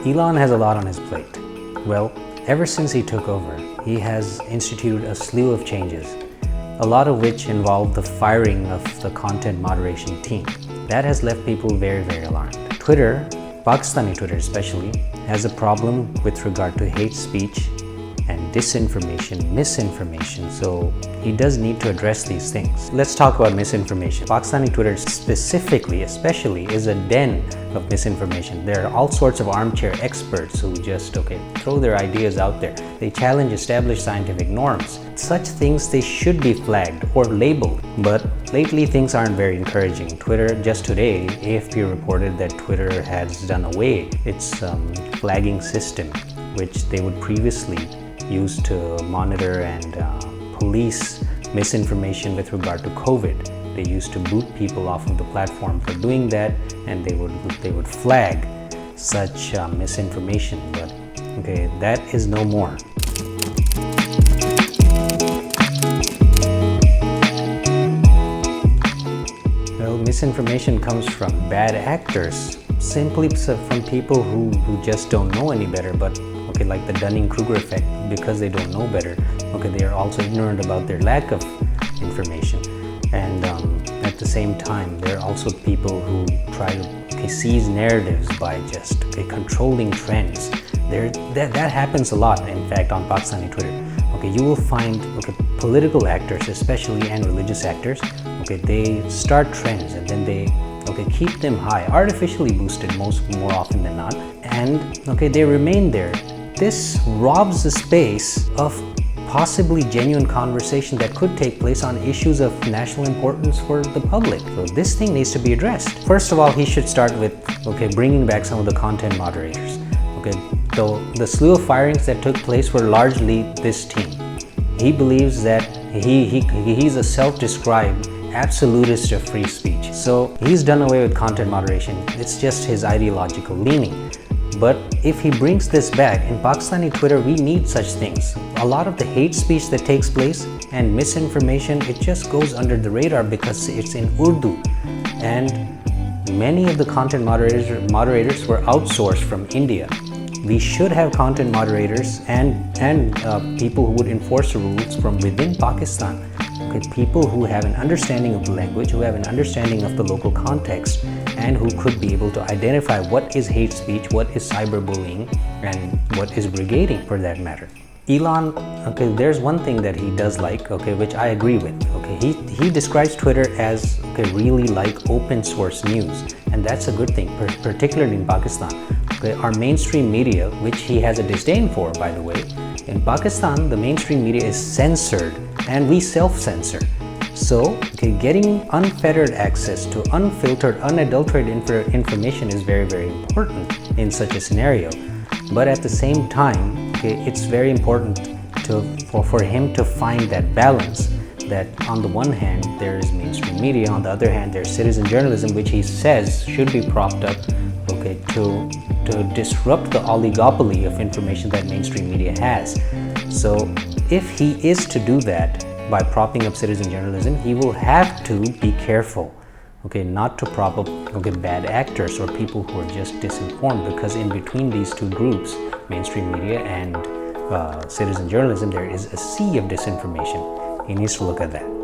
Elon has a lot on his plate. Well, ever since he took over, he has instituted a slew of changes, a lot of which involve the firing of the content moderation team. That has left people very, very alarmed. Twitter, Pakistani Twitter especially, has a problem with regard to hate speech and disinformation, misinformation. So he does need to address these things. Let's talk about misinformation. Pakistani Twitter specifically, especially, is a den of misinformation. There are all sorts of armchair experts who just, throw their ideas out there. They challenge established scientific norms. Such things, they should be flagged or labeled. But lately, things aren't very encouraging. Twitter, just today, AFP reported that Twitter has done away its flagging system, which they would previously use to monitor and police misinformation with regard to COVID. They used to boot people off of the platform for doing that, and they would flag such misinformation. But that is no more. Well, misinformation comes from bad actors, simply from people who just don't know any better, but like the Dunning-Kruger effect, because they don't know better, they are also ignorant about their lack of information. And at the same time, there are also people who try to seize narratives by just controlling trends. That happens a lot, in fact, on Pakistani Twitter. You will find political actors, especially, and religious actors, they start trends and then they keep them high, artificially boosted more often than not, and they remain there. This robs the space of possibly genuine conversation that could take place on issues of national importance for the public. So this thing needs to be addressed. First of all, he should start with bringing back some of the content moderators. The slew of firings that took place were largely this team. He believes that he's a self-described absolutist of free speech. So he's done away with content moderation. It's just his ideological leaning. But if he brings this back, in Pakistani Twitter, we need such things. A lot of the hate speech that takes place and misinformation, it just goes under the radar because it's in Urdu. And many of the content moderators were outsourced from India. We should have content moderators and people who would enforce the rules from within Pakistan. People who have an understanding of the language, who have an understanding of the local context, and who could be able to identify what is hate speech, what is cyberbullying, and what is brigading for that matter. Elon, there's one thing that he does like, which I agree with. He describes Twitter as really like open source news, and that's a good thing, particularly in Pakistan. Our mainstream media, which he has a disdain for, by the way, in Pakistan, the mainstream media is censored, and we self-censor. So, getting unfettered access to unfiltered, unadulterated information is very, very important in such a scenario. But at the same time, it's very important for him to find that balance, that on the one hand, there is mainstream media, on the other hand, there's citizen journalism, which he says should be propped up to disrupt the oligopoly of information that mainstream media has. So if he is to do that by propping up citizen journalism, he will have to be careful, not to prop up bad actors or people who are just disinformed, because in between these two groups, mainstream media and citizen journalism, there is a sea of disinformation. He needs to look at that.